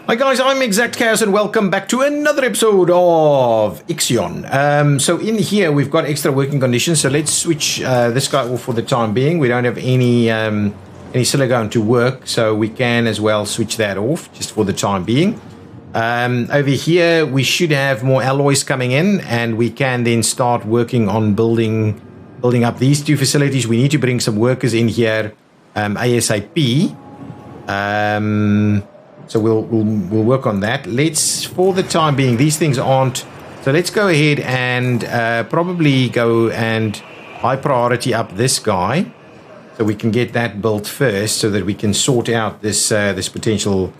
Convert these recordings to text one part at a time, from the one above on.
Hi guys, I'm ExactChaos and welcome back to another episode of Ixion. So in here we've got extra working conditions, so let's switch this guy off for the time being. We don't have any silicone to work, so we can as well switch that off just for the time being. Over here we should have more alloys coming in, and we can then start working on building up these two facilities. We need to bring some workers in here ASAP. So we'll work on that. Let's, for the time being, these things aren't. So let's go ahead and probably go and high priority up this guy, so we can get that built first, so that we can sort out this this potential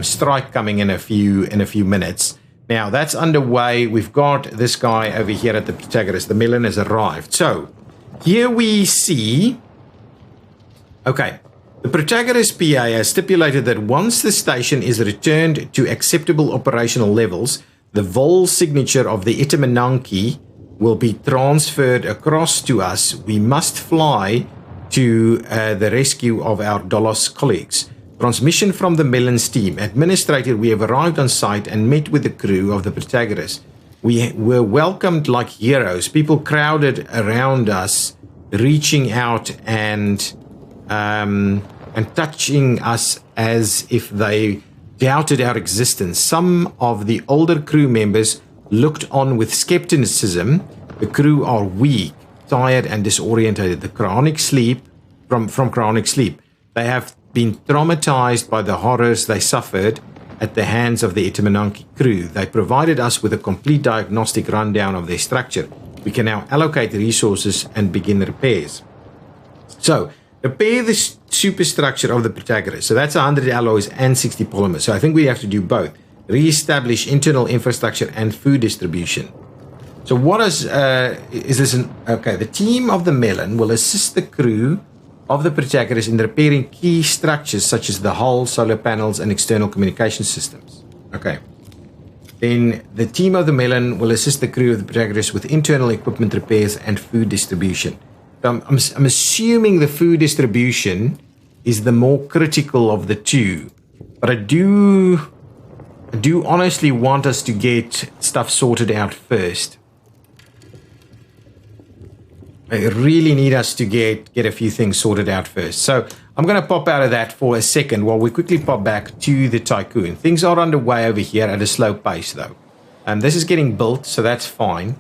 strike coming in a few minutes. Now that's underway. We've got this guy over here at the protagonist. The melon has arrived. So here we see. Okay. The protagonist PA has stipulated that once the station is returned to acceptable operational levels, the vol signature of the Itamananki will be transferred across to us. We must fly to the rescue of our Dolos colleagues. Transmission from the Melons team. Administrator, we have arrived on site and met with the crew of the protagonist. We were welcomed like heroes. People crowded around us, reaching out and touching us as if they doubted our existence. Some of the older crew members looked on with skepticism. The crew are weak, tired, and disorientated. The chronic sleep from chronic sleep. They have been traumatized by the horrors they suffered at the hands of the Itamananki crew. They provided us with a complete diagnostic rundown of their structure. We can now allocate resources and begin repairs. So, repair the superstructure of the protagonist. So that's 100 alloys and 60 polymers. So I think we have to do both. Re-establish internal infrastructure and food distribution. So what is this? Okay, the team of the Melon will assist the crew of the protagonist in repairing key structures such as the hull, solar panels, and external communication systems. Okay. Then the team of the Melon will assist the crew of the protagonist with internal equipment repairs and food distribution. I'm assuming the food distribution is the more critical of the two, but I do honestly want us to get stuff sorted out first. I really need us to get a few things sorted out first. So I'm going to pop out of that for a second while we quickly pop back to the Tycoon. Things are underway over here at a slow pace though. This is getting built, so that's fine.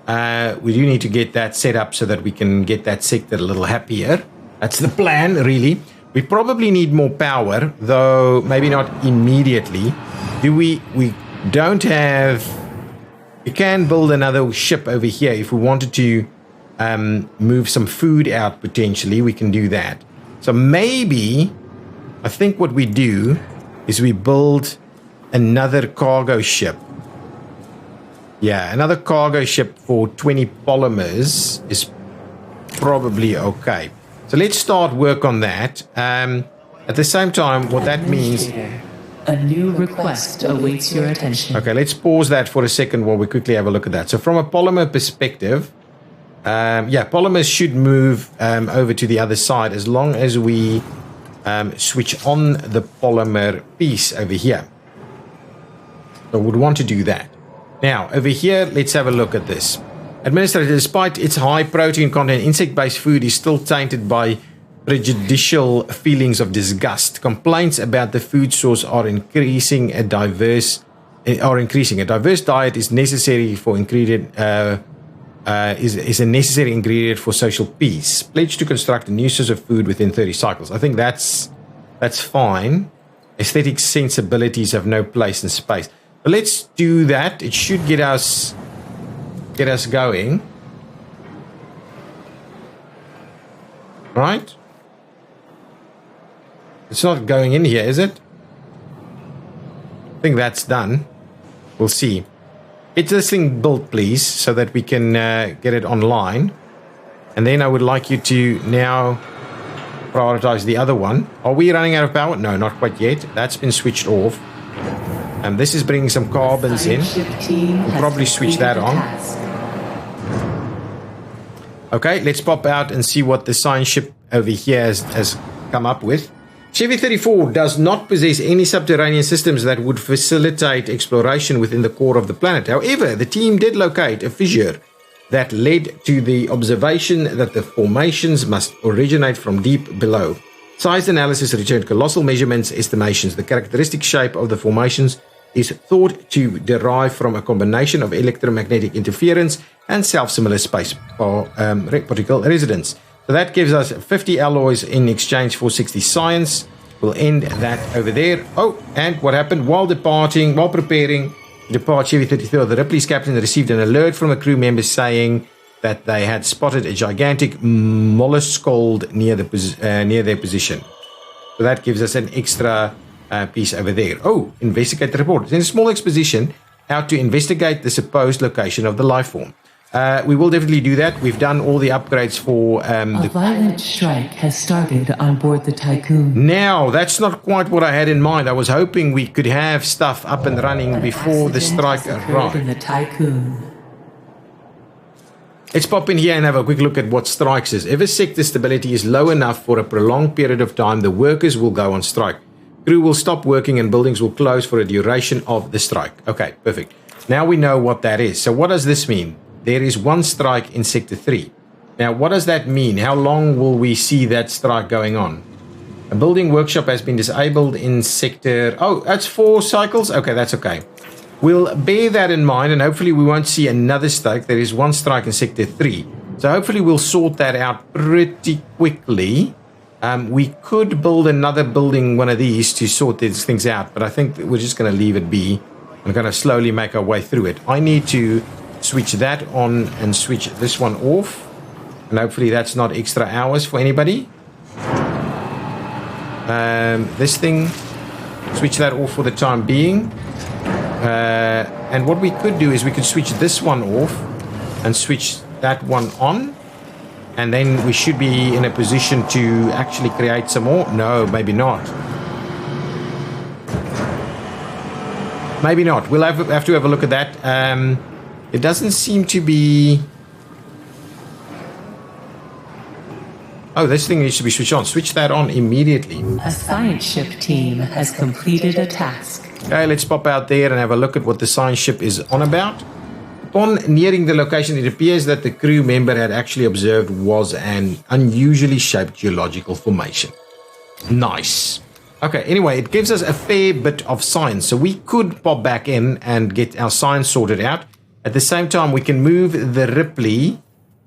We do need to get that set up so that we can get that sector a little happier. That's the plan, really. We probably need more power, though maybe not immediately. We don't have... We can build another ship over here if we wanted to move some food out potentially. We can do that. So maybe, I think what we do is we build another cargo ship. Yeah, another cargo ship for 20 polymers is probably okay. So let's start work on that. At the same time, what that means... A new request awaits your attention. Okay, let's pause that for a second while we quickly have a look at that. So from a polymer perspective, polymers should move over to the other side as long as we switch on the polymer piece over here. So we would want to do that. Now, over here, let's have a look at this. Administrator, despite its high protein content, insect-based food is still tainted by prejudicial feelings of disgust. Complaints about the food source are increasing. A diverse diet is necessary for is a necessary ingredient for social peace. Pledge to construct a new source of food within 30 cycles. I think that's fine. Aesthetic sensibilities have no place in space. But let's do that. It should get us going. Right? It's not going in here, is it? I think that's done. We'll see. Get this thing built, please, so that we can get it online. And then I would like you to now prioritize the other one. Are we running out of power? No, not quite yet. That's been switched off. And this is bringing some carbons in. We'll probably switch that on. Okay, let's pop out and see what the science ship over here has come up with. Chevy 34 does not possess any subterranean systems that would facilitate exploration within the core of the planet. However, the team did locate a fissure that led to the observation that the formations must originate from deep below. Size analysis returned colossal measurements estimations. The characteristic shape of the formations is thought to derive from a combination of electromagnetic interference and self-similar space particle residence. So that gives us 50 alloys in exchange for 60 science. We'll end that over there. Oh, and what happened? While preparing to depart, Chevy 33, the Ripley's captain received an alert from a crew member saying that they had spotted a gigantic molluscold near their position. So that gives us an extra piece over there. Oh, investigate the report. It's in a small exposition out to investigate the supposed location of the life form. We will definitely do that. We've done all the upgrades for a violent strike has started on board the Tycoon. Now, that's not quite what I had in mind. I was hoping we could have stuff up and running before the strike arrived. In the Tycoon. Let's pop in here and have a quick look at what strike says. If a sector stability is low enough for a prolonged period of time, the workers will go on strike. Crew will stop working and buildings will close for a duration of the strike. Okay, perfect. Now we know what that is. So what does this mean? There is one strike in Sector 3. Now, what does that mean? How long will we see that strike going on? A building workshop has been disabled in Sector... Oh, that's 4 cycles? Okay, that's okay. We'll bear that in mind, and hopefully we won't see another strike. There is one strike in Sector 3. So hopefully we'll sort that out pretty quickly. We could build another building, one of these, to sort these things out, but I think we're just going to leave it be. We're going to slowly make our way through it. I need to switch that on and switch this one off, and hopefully that's not extra hours for anybody. This thing, switch that off for the time being. And what we could do is we could switch this one off and switch that one on, and then we should be in a position to actually create some more. No, maybe not. Maybe not. We'll have to have a look at that. It doesn't seem to be... Oh, this thing needs to be switched on. Switch that on immediately. A science ship team has completed a task. Okay, let's pop out there and have a look at what the science ship is on about. Upon nearing the location, it appears that the crew member had actually observed was an unusually shaped geological formation. Nice. Okay, anyway, it gives us a fair bit of science. So we could pop back in and get our science sorted out. At the same time, we can move the Ripley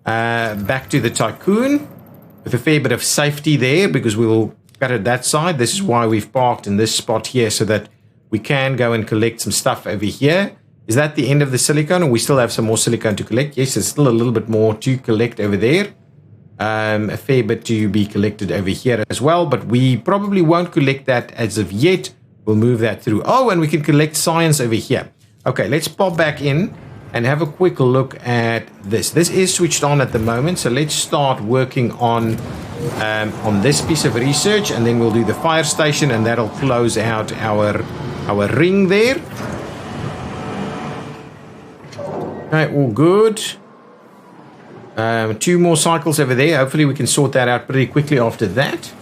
back to the Tycoon with a fair bit of safety there, because we will cut it that side. This is why we've parked in this spot here, so that we can go and collect some stuff over here. Is that the end of the silicone, or we still have some more silicone to collect? Yes, there's still a little bit more to collect over there. A fair bit to be collected over here as well, but we probably won't collect that as of yet. We'll move that through. Oh, and we can collect science over here. Okay, let's pop back in and have a quick look at this. This is switched on at the moment, so let's start working on this piece of research, and then we'll do the fire station, and that'll close out our ring there. Okay, all good. 2 more cycles over there. Hopefully we can sort that out pretty quickly after that.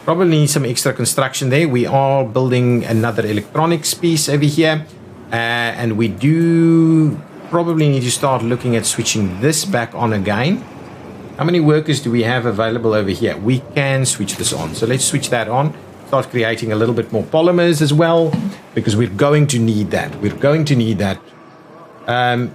Probably need some extra construction there. We are building another electronics piece over here, and we do probably need to start looking at switching this back on again. How many workers do we have available over here? We can switch this on, so let's switch that on. Start creating a little bit more polymers as well, because we're going to need that.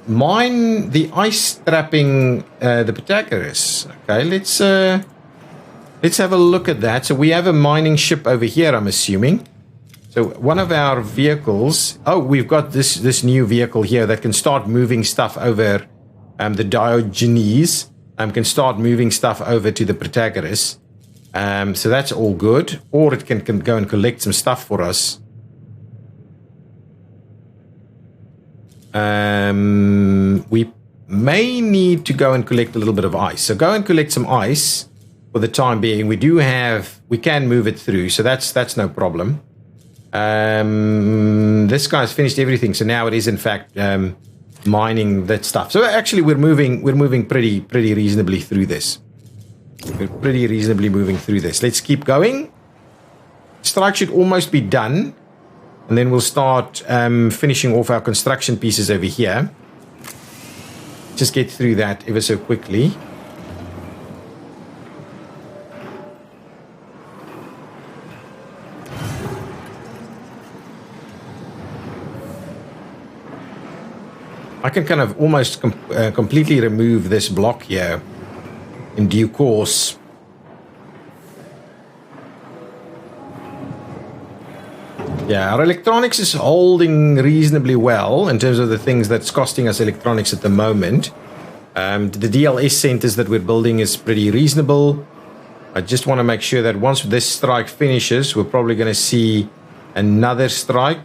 Mine the ice trapping the Pythagoras. Okay, let's have a look at that. So we have a mining ship over here, I'm assuming. So one of our vehicles... Oh, we've got this new vehicle here that can start moving stuff over the Diogenes. Can start moving stuff over to the Pythagoras. So that's all good. Or it can go and collect some stuff for us. We may need to go and collect a little bit of ice. So go and collect some ice for the time being. We can move it through, so that's no problem. This guy's finished everything, so now it is in fact mining that stuff. So actually we're moving pretty reasonably through this. We're pretty reasonably moving through this. Let's keep going. strike should almost be done. And then we'll start finishing off our construction pieces over here. Just get through that ever so quickly. I can kind of almost completely remove this block here in due course. Yeah, our electronics is holding reasonably well in terms of the things that's costing us electronics at the moment. The DLS centers that we're building is pretty reasonable. I just want to make sure that once this strike finishes, we're probably going to see another strike.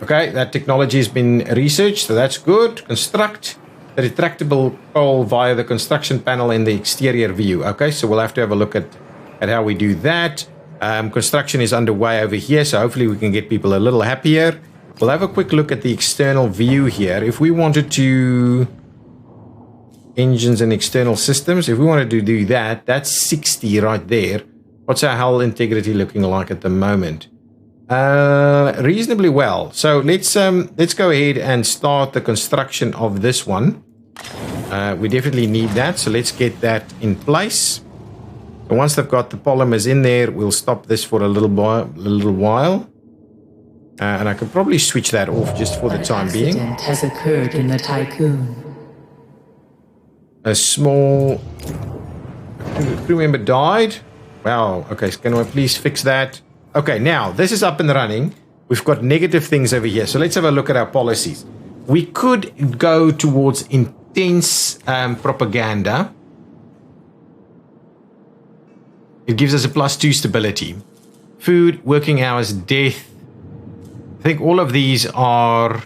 Okay, that technology has been researched, so that's good. Construct the retractable pole via the construction panel in the exterior view. Okay, so we'll have to have a look at how we do that. Construction is underway over here, so hopefully we can get people a little happier. We'll have a quick look at the external view here. If we wanted to... engines and external systems, if we wanted to do that, that's 60 right there. What's our hull integrity looking like at the moment? Reasonably well. So let's go ahead and start the construction of this one. We definitely need that, so let's get that in place. And once they've got the polymers in there, we'll stop this for a little while. And I could probably switch that off just for the time being. An accident has occurred in the tycoon. A small crew member died. Wow. Okay, so can I please fix that? Okay, now this is up and running. We've got negative things over here. So let's have a look at our policies. We could go towards intense propaganda. It gives us a +2 stability. Food, working hours, death. I think all of these are...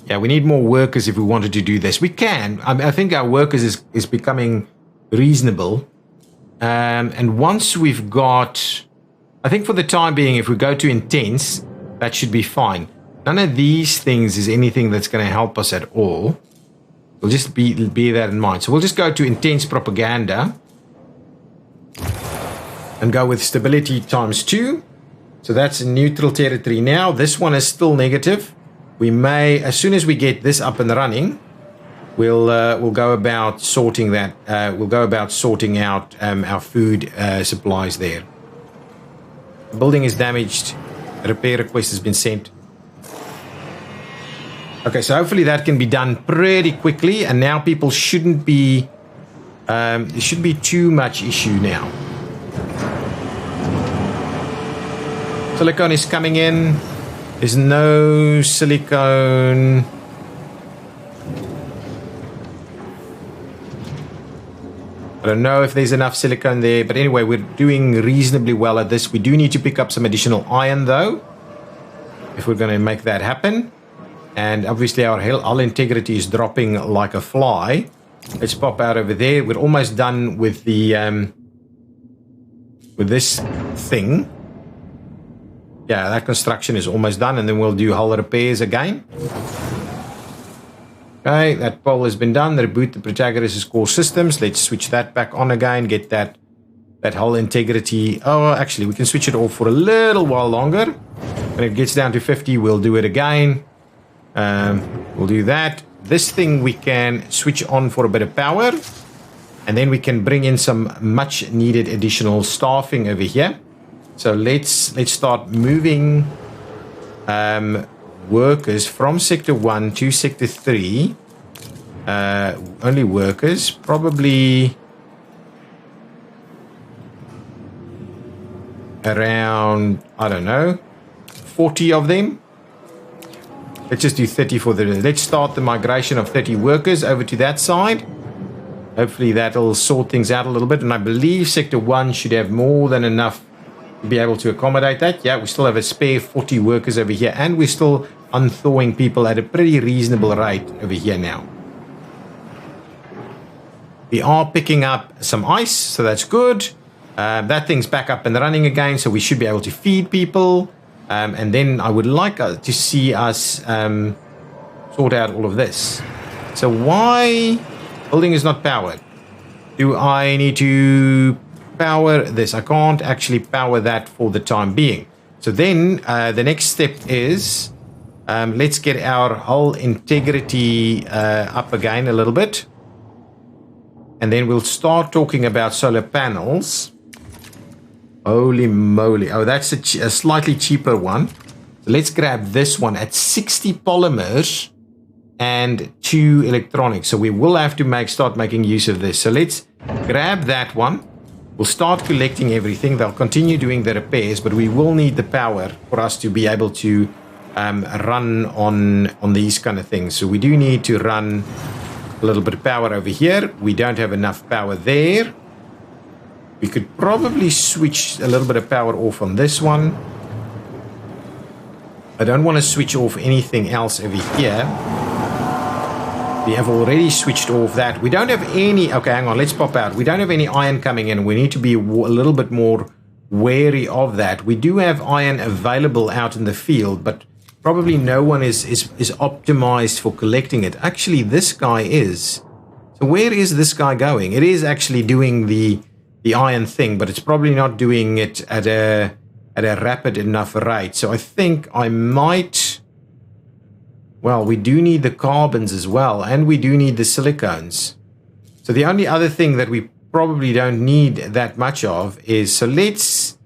Yeah, we need more workers if we wanted to do this. We can. I think our workers is becoming reasonable. And once we've got... I think for the time being, if we go to intense, that should be fine. None of these things is anything that's going to help us at all. We'll just bear that in mind. So we'll just go to intense propaganda. And go with stability ×2. So that's in neutral territory now. This one is still negative. We may, as soon as we get this up and running, we'll go about sorting that. We'll go about sorting out our food supplies there. The building is damaged. A repair request has been sent. Okay, so hopefully that can be done pretty quickly, and now people shouldn't be. There shouldn't be too much issue now. Silicone is coming in. There's no silicone. I don't know if there's enough silicone there, but anyway, we're doing reasonably well at this. We do need to pick up some additional iron, though, if we're going to make that happen. And obviously our hull integrity is dropping like a fly. Let's pop out over there. We're almost done with the with this thing. Yeah, that construction is almost done, and then we'll do hull repairs again. Okay, that pole has been done. Reboot the protagonist's core systems. Let's switch that back on again. Get that hull integrity. Oh, actually, we can switch it off for a little while longer. When it gets down to 50, we'll do it again. We'll do that. This thing we can switch on for a bit of power, and then we can bring in some much needed additional staffing over here. So let's start moving workers from sector 1 to sector 3. Only workers, probably around, I don't know, 40 of them. Let's just do 30 for the... Let's start the migration of 30 workers over to that side. Hopefully that'll sort things out a little bit. And I believe sector 1 should have more than enough to be able to accommodate that. Yeah, we still have a spare 40 workers over here. And we're still unthawing people at a pretty reasonable rate over here now. We are picking up some ice, so that's good. That thing's back up and running again, so we should be able to feed people. And then I would like to see us sort out all of this. So why Building is not powered. Do I need to power this? I can't actually power that for the time being. So then the next step is let's get our hull integrity up again a little bit. And then we'll start talking about solar panels. Holy moly. Oh, that's a slightly cheaper one. So let's grab this one at 60 polymers and 2 electronics. So we will have to start making use of this. So let's grab that one. We'll start collecting everything. They'll continue doing the repairs, but we will need the power for us to be able to run on these kind of things. So we do need to run a little bit of power over here. We don't have enough power there. We could probably switch a little bit of power off on this one. I don't want to switch off anything else over here. We have already switched off that. We don't have any... Okay, hang on. Let's pop out. We don't have any iron coming in. We need to be a little bit more wary of that. We do have iron available out in the field, but probably no one is optimized for collecting it. Actually, this guy is. So where is this guy going? It is actually doing the iron thing, but it's probably not doing it at a rapid enough rate. So I think I might... Well, we do need the carbons as well, and we do need the silicones. So the only other thing that we probably don't need that much of is... So let's...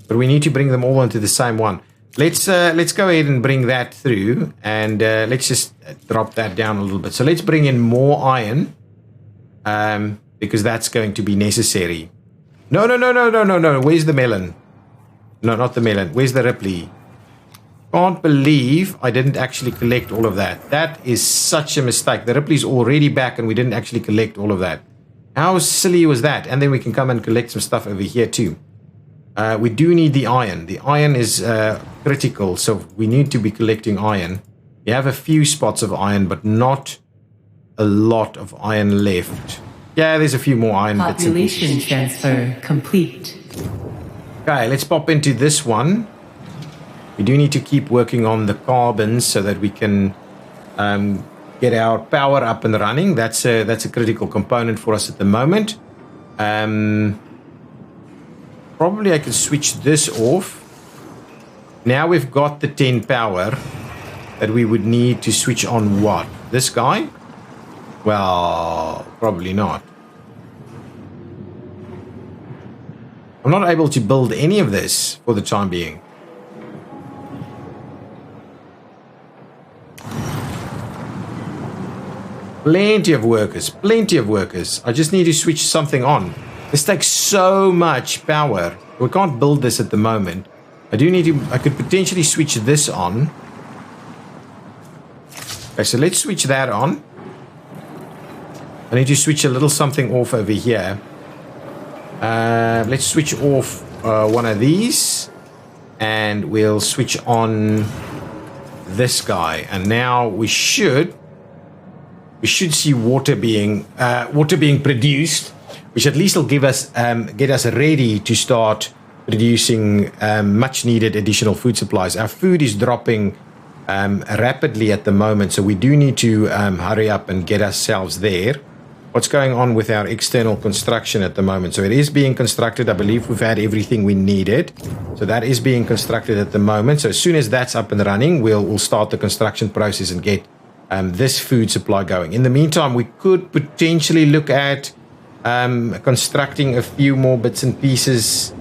But we need to bring them all into the same one. Let's go ahead and bring that through, and let's just drop that down a little bit. So let's bring in more iron, because that's going to be necessary. No. Where's the melon? No, not the melon. Where's the Ripley? Can't believe I didn't actually collect all of that. That is such a mistake. The Ripley's already back, and we didn't actually collect all of that. How silly was that? And then we can come and collect some stuff over here too. We do need the iron. The iron is critical, so we need to be collecting iron. We have a few spots of iron, but not a lot of iron left. Yeah, there's a few more iron bits. Population transfer complete. Okay, let's pop into this one. We do need to keep working on the carbons so that we can get our power up and running. That's a critical component for us at the moment. Probably I can switch this off. Now we've got the 10 power that we would need to switch on what? This guy? Well, probably not. I'm not able to build any of this for the time being. Plenty of workers, plenty of workers. I just need to switch something on. This takes so much power. We can't build this at the moment. I could potentially switch this on. Okay, so let's switch that on. I need to switch a little something off over here. Let's switch off one of these, and we'll switch on this guy. And now we should see water being produced, which at least will give us get us ready to start producing much needed additional food supplies. Our food is dropping rapidly at the moment, so we do need to hurry up and get ourselves there. What's going on with our external construction at the moment? So it is being constructed. I believe we've had everything we needed. So that is being constructed at the moment. So as soon as that's up and running, we'll start the construction process and get this food supply going. In the meantime, we could potentially look at constructing a few more bits and pieces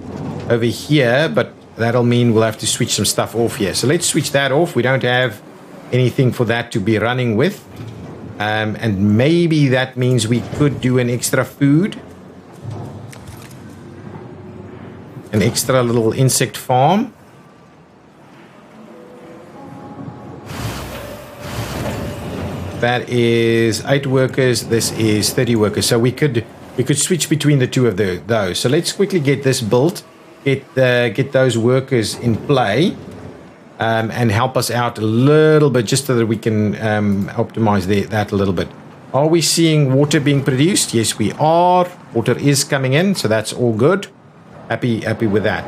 over here, but that'll mean we'll have to switch some stuff off here. So let's switch that off. We don't have anything for that to be running with. And maybe that means we could do an extra food. An extra little insect farm. That is 8 workers. This is 30 workers. So we could switch between the two of those. So let's quickly get this built. Get those workers in play. And help us out a little bit, just so that we can optimize that a little bit. Are we seeing water being produced? Yes, we are. Water is coming in, so that's all good. Happy with that.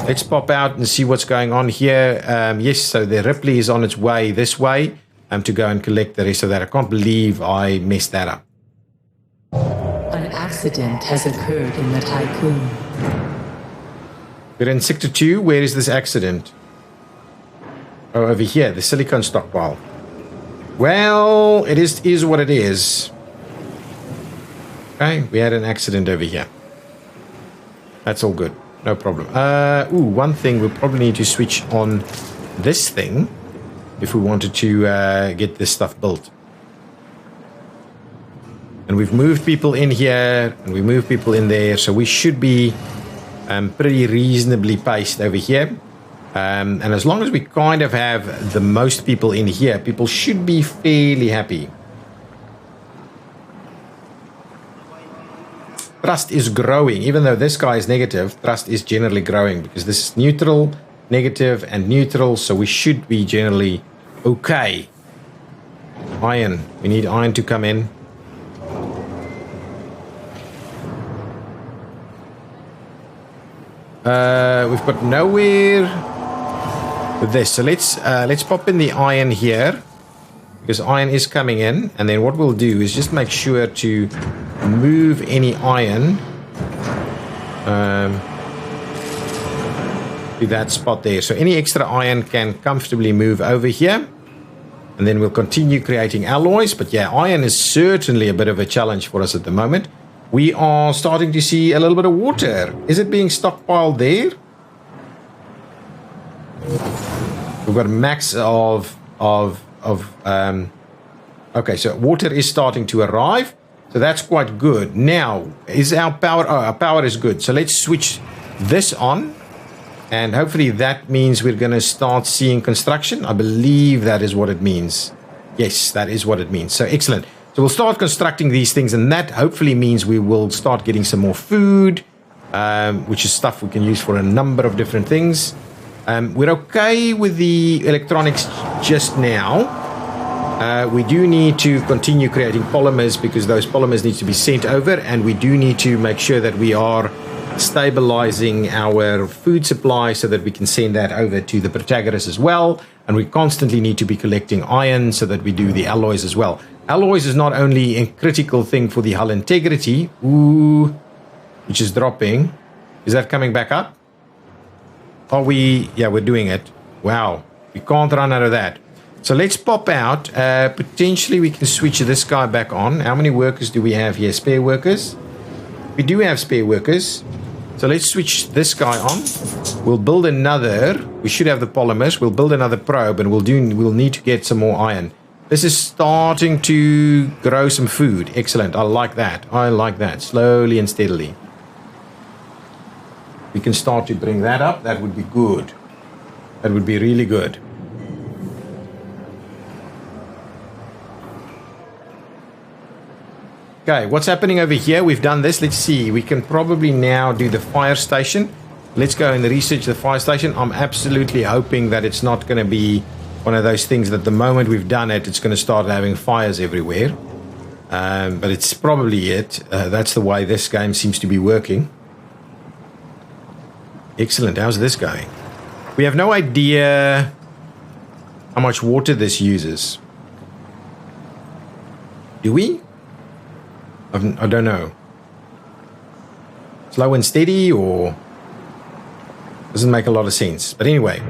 Let's pop out and see what's going on here. Yes, so the Ripley is on its way this way to go and collect the rest of that. I can't believe I messed that up. An accident has occurred in the tycoon. We're in Sector 2. Where is this accident? Oh, over here, the silicone stockpile. Well, it is what it is. Okay, we had an accident over here. That's all good. No problem. One thing, we'll probably need to switch on this thing if we wanted to get this stuff built. And we've moved people in here, and we moved people in there, so we should be pretty reasonably paced over here. And as long as we kind of have the most people in here, people should be fairly happy. Trust is growing. Even though this guy is negative, trust is generally growing because this is neutral, negative, and neutral, so we should be generally okay. Iron. We need iron to come in. We've got nowhere with this, so let's pop in the iron here because iron is coming in, and then what we'll do is just make sure to move any iron to that spot there. So any extra iron can comfortably move over here, and then we'll continue creating alloys. But yeah, iron is certainly a bit of a challenge for us at the moment. We are starting to see a little bit of water. Is it being stockpiled there? We've got a max of okay, so water is starting to arrive. So that's quite good. Now, is our power... Oh, our power is good. So let's switch this on. And hopefully that means we're going to start seeing construction. I believe that is what it means. Yes, that is what it means. So excellent. So we'll start constructing these things. And that hopefully means we will start getting some more food, which is stuff we can use for a number of different things. We're okay with the electronics just now. We do need to continue creating polymers because those polymers need to be sent over, and we do need to make sure that we are stabilizing our food supply so that we can send that over to the Protagoras as well. And we constantly need to be collecting iron so that we do the alloys as well. Alloys is not only a critical thing for the hull integrity, which is dropping. Is that coming back up? Are we? Yeah, we're doing it. Wow, we can't run out of that. So let's pop out. Potentially we can switch this guy back on. How many workers do we have here? Spare workers? We do have spare workers. So let's switch this guy on. We'll build another. We should have the polymers. We'll build another probe, and we'll need to get some more iron. This is starting to grow some food. Excellent. I like that. I like that. Slowly and steadily. We can start to bring that up. That would be good. That would be really good. Okay, what's happening over here? We've done this. Let's see. We can probably now do the fire station. Let's go and research the fire station. I'm absolutely hoping that it's not going to be one of those things that the moment we've done it, it's going to start having fires everywhere. But it's probably it. That's the way this game seems to be working. Excellent. How's this going? We have no idea how much water this uses. Do we? I don't know. Slow and steady, or doesn't make a lot of sense. But anyway,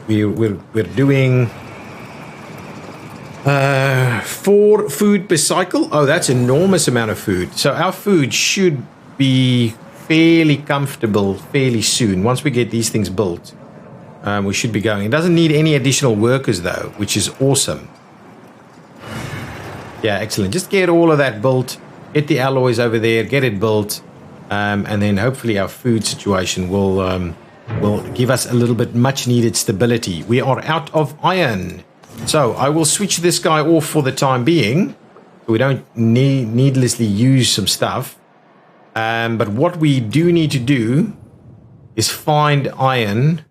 we're doing 4 food per cycle. Oh, that's an enormous amount of food. So our food should be fairly comfortable fairly soon. Once we get these things built, we should be going. It doesn't need any additional workers though, which is awesome. Yeah, excellent. Just get all of that built, get the alloys over there, get it built, and then hopefully our food situation will give us a little bit much needed stability. We are out of iron. So I will switch this guy off for the time being, so we don't needlessly use some stuff. But what we do need to do is find iron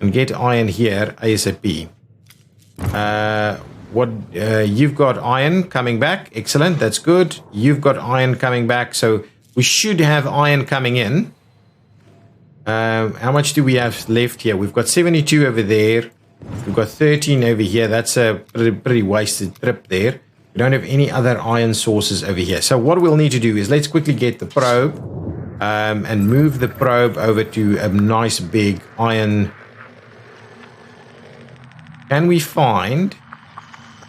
and get iron here ASAP. You've got iron coming back. Excellent. That's good. You've got iron coming back. So we should have iron coming in. How much do we have left here? We've got 72 over there. We've got 13 over here. That's a pretty wasted trip there. We don't have any other iron sources over here. So what we'll need to do is let's quickly get the probe and move the probe over to a nice big iron. Can we find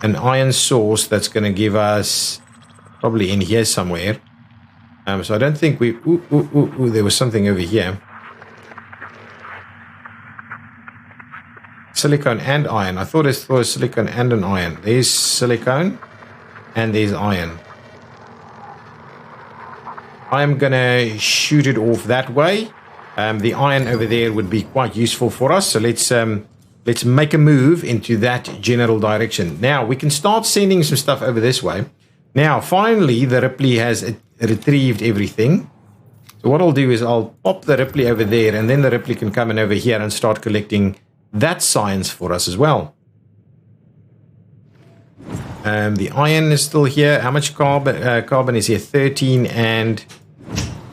an iron source that's going to give us probably in here somewhere? So I don't think we... Ooh, there was something over here. Silicone and iron. I thought it was silicone and an iron. There's silicone and there's iron. I'm gonna shoot it off that way. The iron over there would be quite useful for us. So let's make a move into that general direction. Now we can start sending some stuff over this way. Now finally the Ripley has retrieved everything. So what I'll do is I'll pop the Ripley over there, and then the Ripley can come in over here and start collecting that science for us as well. The iron is still here. How much carbon is here? 13 and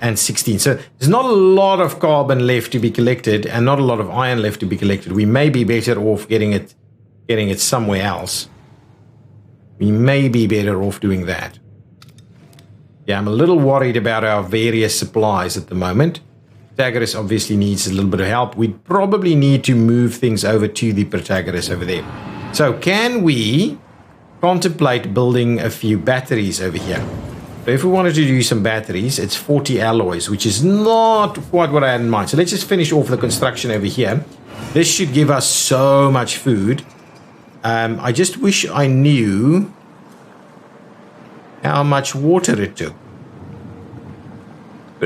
16. So there's not a lot of carbon left to be collected and not a lot of iron left to be collected. We may be better off getting it somewhere else. We may be better off doing that. Yeah, I'm a little worried about our various supplies at the moment. Protagoras obviously needs a little bit of help. We'd probably need to move things over to the Protagoras over there. So can we contemplate building a few batteries over here? So if we wanted to do some batteries, it's 40 alloys, which is not quite what I had in mind. So let's just finish off the construction over here. This should give us so much food. I just wish I knew how much water it took.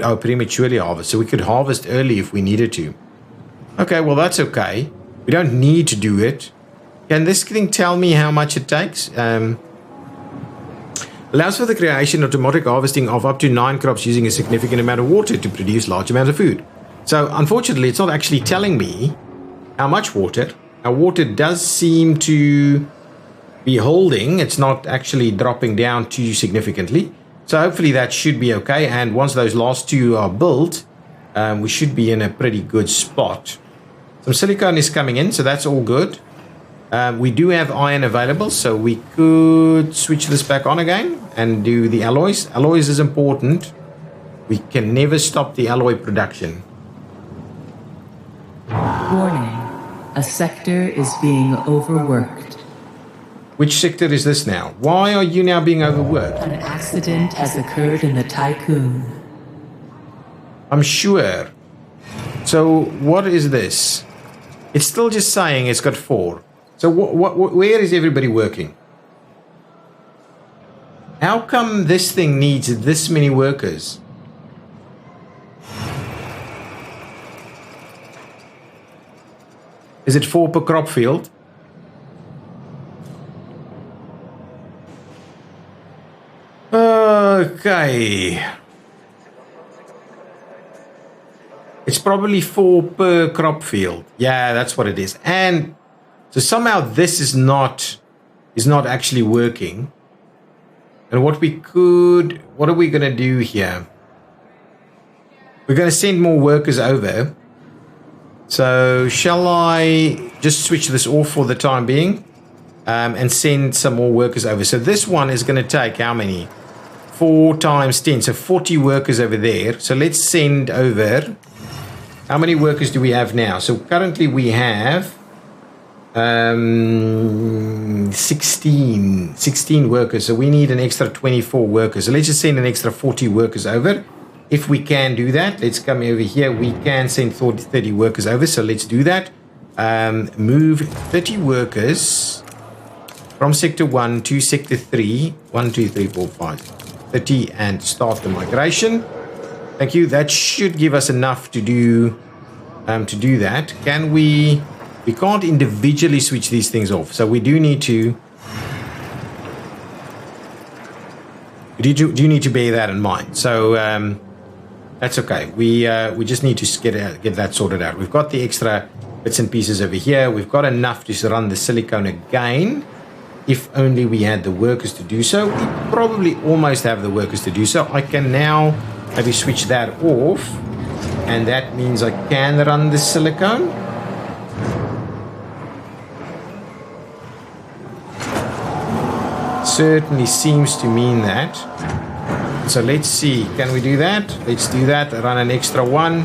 Oh, prematurely harvest. So we could harvest early if we needed to. Okay, well, that's okay. We don't need to do it. Can this thing tell me how much it takes? Allows for the creation of automatic harvesting of up to 9 crops using a significant amount of water to produce large amounts of food. So, unfortunately, it's not actually telling me how much water. Our water does seem to be holding. It's not actually dropping down too significantly. So hopefully that should be okay, and once those last two are built, we should be in a pretty good spot. Some silicone is coming in, so that's all good. We do have iron available, so we could switch this back on again and do the alloys. Alloys is important. We can never stop the alloy production. Warning. A sector is being overworked. Which sector is this now? Why are you now being overworked? An accident has occurred in the tycoon. I'm sure. So what is this? It's still just saying it's got 4. So where is everybody working? How come this thing needs this many workers? Is it 4 per crop field? Okay. It's probably 4 per crop field. Yeah, that's what it is. And so somehow this is not actually working. And what are we going to do here? We're going to send more workers over. So shall I just switch this off for the time being and send some more workers over? So this one is going to take how many? 4 times 10, so 40 workers over there. So let's send over. How many workers do we have now? So currently we have 16 workers. So we need an extra 24 workers. So let's just send an extra 40 workers over. If we can do that, let's come over here. We can send 30 workers over. So let's do that. Move 30 workers from sector 1 to sector 3. 1, 2, 3, 4, 5. 30 and start the migration. Thank you. That should give us enough to do that. Can we can't individually switch these things off, so we do need to need to bear that in mind. So that's okay. We just need to get that sorted out. We've got the extra bits and pieces over here. We've got enough to run the silicone again. If only we had the workers to do so. We probably almost have the workers to do so. I can now maybe switch that off And that means I can run the silicone. Certainly seems to mean that. So let's see, can we do that? Let's do that, run an extra one.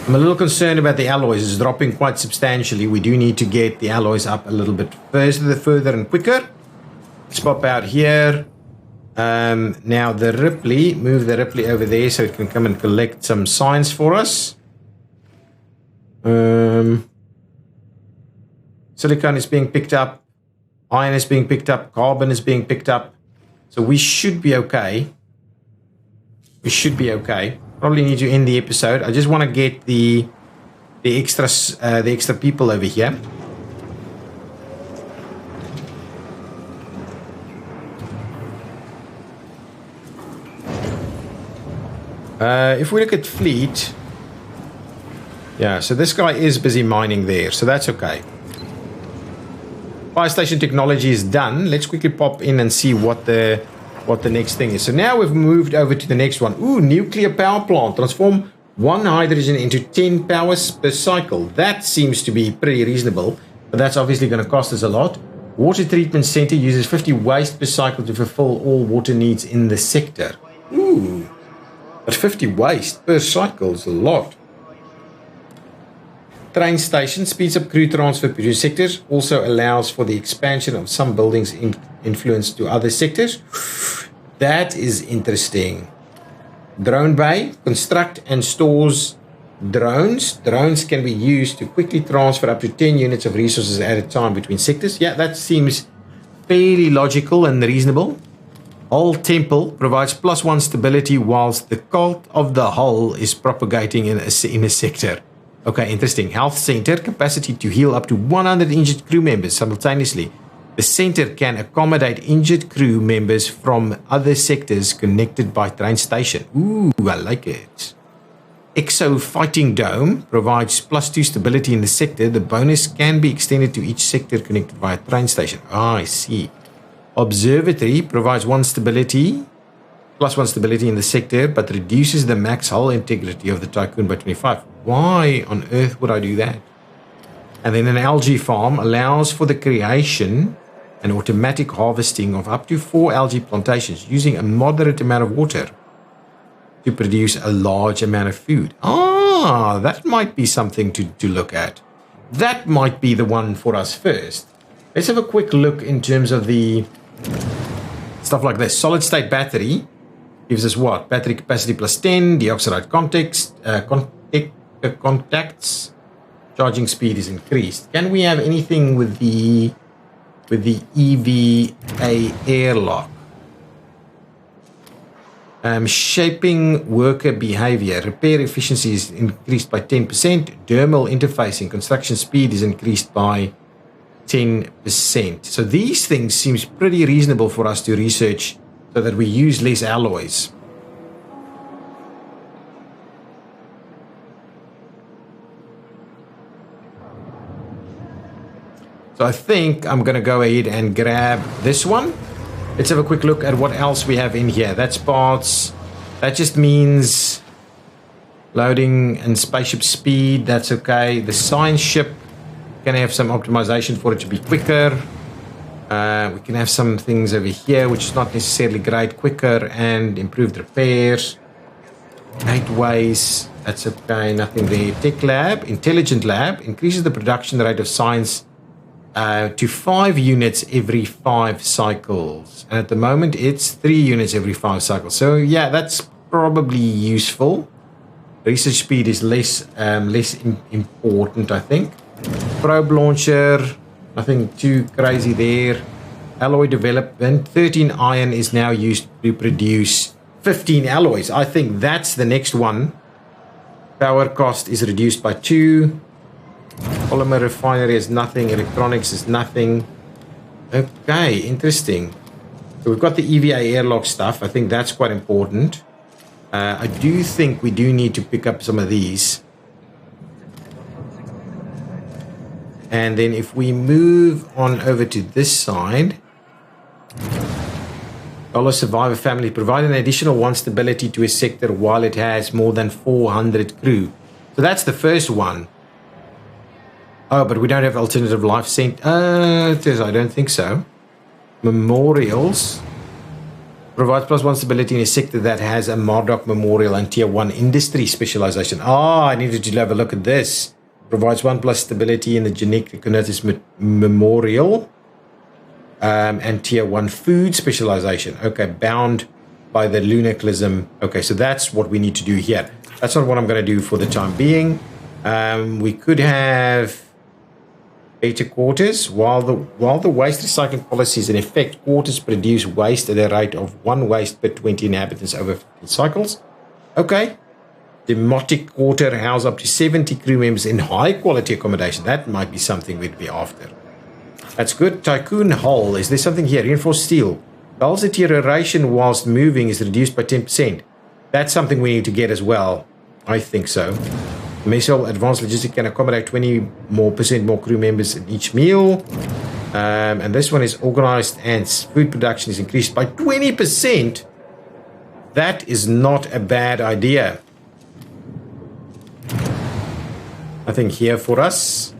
I'm a little concerned about the alloys. It's dropping quite substantially. We do need to get the alloys up a little bit further and quicker. Let's pop out here. Now the Ripley, move the Ripley over there so it can come and collect some signs for us. Silicon is being picked up. Iron is being picked up. Carbon is being picked up. So we should be okay. We should be okay. Probably need to end the episode. I just want to get the extra people over here. If we look at fleet, yeah, so this guy is busy mining there, so that's okay. Fire station technology is done. Let's quickly pop in and see what the next thing is. So now we've moved over to the next one. Ooh, nuclear power plant. Transform 1 hydrogen into 10 powers per cycle. That seems to be pretty reasonable, but that's obviously going to cost us a lot. Water treatment center uses 50 waste per cycle to fulfill all water needs in the sector. Ooh, but 50 waste per cycle is a lot. Train station speeds up crew transfer between sectors, also allows for the expansion of some buildings influence to other sectors. That is interesting. Drone bay, construct and stores drones. Drones can be used to quickly transfer up to 10 units of resources at a time between sectors. Yeah, that seems fairly logical and reasonable. Hull Temple provides +1 stability whilst the cult of the hull is propagating in a sector. Okay, interesting. Health center, capacity to heal up to 100 injured crew members simultaneously. The center can accommodate injured crew members from other sectors connected by train station. Ooh, I like it. Exo Fighting Dome provides +2 stability in the sector. The bonus can be extended to each sector connected by a train station. Ah, I see. Observatory provides +1 stability in the sector, but reduces the max hull integrity of the Tycoon by 25. Why on earth would I do that? And then an algae farm allows for the creation and automatic harvesting of up to 4 algae plantations using a moderate amount of water to produce a large amount of food. Ah, that might be something to look at. That might be the one for us first. Let's have a quick look in terms of the stuff like this. Solid state battery gives us what? Battery capacity +10, deoxide contacts, charging speed is increased. Can we have anything with the EVA airlock? Shaping worker behavior. Repair efficiency is increased by 10%. Dermal interfacing. Construction speed is increased by 10%. So these things seems pretty reasonable for us to research so that we use less alloys. So I think I'm going to go ahead and grab this one. Let's have a quick look at what else we have in here. That's parts. That just means loading and spaceship speed. That's okay. The science ship can have some optimization for it to be quicker. We can have some things over here, which is not necessarily great. Quicker and improved repairs. Gateways. That's okay. Nothing there. Tech lab. Intelligent lab. Increases the production rate of science to 5 units every 5 cycles. And at the moment, it's 3 units every 5 cycles. So, yeah, that's probably useful. Research speed is less important, I think. Probe launcher, nothing too crazy there. Alloy development, 13 iron is now used to produce 15 alloys. I think that's the next one. Power cost is reduced by 2. Polymer refinery is nothing. Electronics is nothing. Okay, interesting. So we've got the EVA airlock stuff. I think that's quite important. I do think we do need to pick up some of these. And then if we move on over to this side. Dollar Survivor family. Provide an additional 1 stability to a sector while it has more than 400 crew. So that's the first one. Oh, but we don't have alternative life centers. I don't think so. Memorials. Provides +1 stability in a sector that has a Marduk Memorial and Tier 1 industry specialization. I needed to have a look at this. Provides 1+ stability in the genetic Conatus Memorial and Tier 1 food specialization. Okay, bound by the lunaclism. Okay, so that's what we need to do here. That's not what I'm going to do for the time being. We could have better quarters. While the waste recycling policy is in effect, quarters produce waste at a rate of 1 waste per 20 inhabitants over 15 cycles. Okay. Demotic quarter house up to 70 crew members in high quality accommodation. That might be something we'd be after. That's good. Tycoon hull. Is there something here? Reinforced steel. Hull's deterioration whilst moving is reduced by 10%. That's something we need to get as well. I think so. Missile advanced logistics can accommodate 20% more crew members in each meal. And this one is organized and food production is increased by 20%. That is not a bad idea. I think here for us.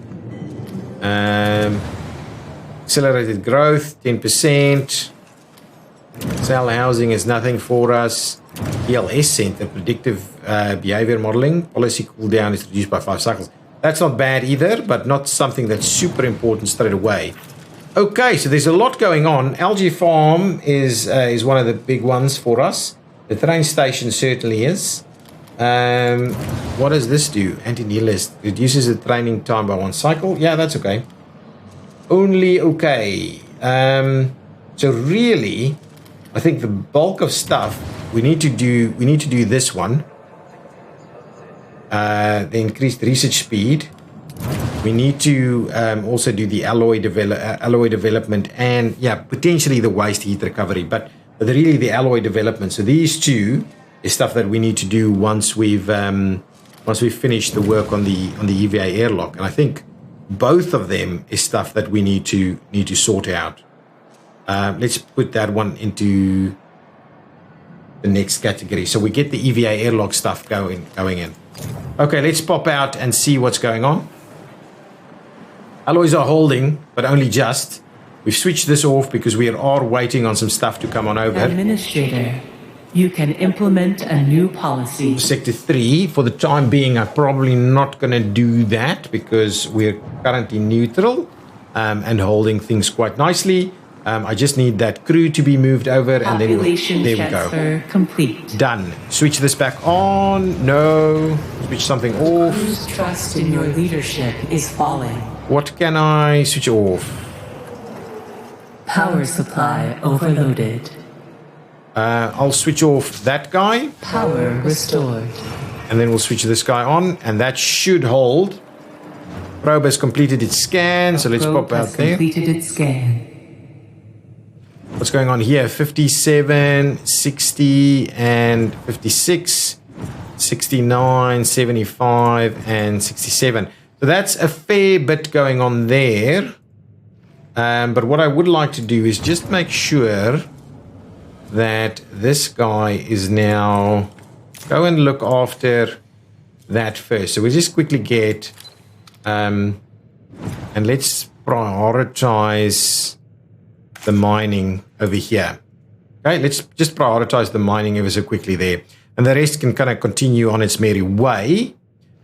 Accelerated growth, 10%. Cell housing is nothing for us. ELS Center, predictive behavior modeling. Policy cooldown is reduced by 5 cycles. That's not bad either, but not something that's super important straight away. Okay, so there's a lot going on. Algae Farm is one of the big ones for us. The train station certainly is. What does this do? Anti-nihilist. Reduces the training time by 1 cycle. Yeah, that's okay. Only okay. So really, I think the bulk of stuff we need to do this one. The increased research speed. We need to also do the alloy development and potentially the waste heat recovery, but really the alloy development. So these two is stuff that we need to do once we've finished the work on the EVA airlock, and I think both of them is stuff that we need to sort out. Let's put that one into the next category. So we get the EVA airlock stuff going in. Okay, let's pop out and see what's going on. Alloys are holding, but only just. We've switched this off because we are waiting on some stuff to come on over. Administrator, you can implement a new policy. Sector 3, for the time being, I'm probably not going to do that because we're currently neutral and holding things quite nicely. I just need that crew to be moved over, and then there we go. Complete. Done. Switch this back on. No. Switch something off. Whose trust in your leadership is falling? What can I switch off? Power supply overloaded. I'll switch off that guy. Power restored. And then we'll switch this guy on, and that should hold. Probe has completed its scan, so let's pop out there. Completed its scan. What's going on here? 57, 60, and 56, 69, 75, and 67. So that's a fair bit going on there. But what I would like to do is just make sure that this guy is now... Go and look after that first. So we just quickly get... and let's prioritize the mining over here. Okay, let's just prioritize the mining ever so quickly there. And the rest can kind of continue on its merry way.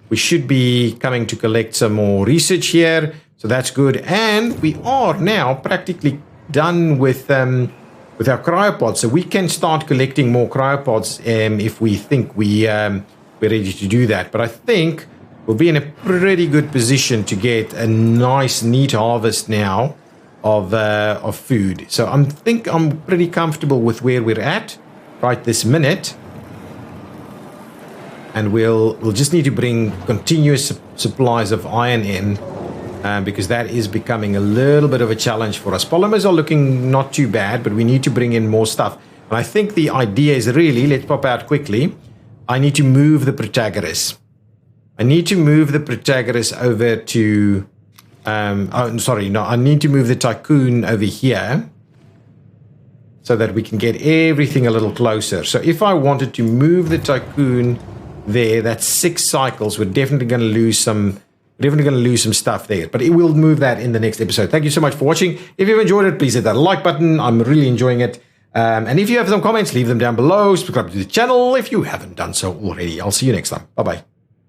We should be coming to collect some more research here. So that's good. And we are now practically done with our cryopods. So we can start collecting more cryopods if we think we're ready to do that. But I think we'll be in a pretty good position to get a nice, neat harvest now of food. So I think I'm pretty comfortable with where we're at right this minute. And we'll just need to bring continuous supplies of iron in because that is becoming a little bit of a challenge for us. Polymers are looking not too bad, but we need to bring in more stuff. And I think the idea is really, let's pop out quickly. I need to move the Protagoras. I need to move the Protagoras over to... I need to move the Tycoon over here. so that we can get everything a little closer. So if I wanted to move the tycoon there, that's 6 cycles. We're definitely going to lose some stuff there, but it will move that in the next episode. Thank you so much for watching. If you've enjoyed it, please hit that like button. I'm really enjoying it. And if you have some comments, leave them down below. Subscribe to the channel if you haven't done so already. I'll see you next time. Bye-bye.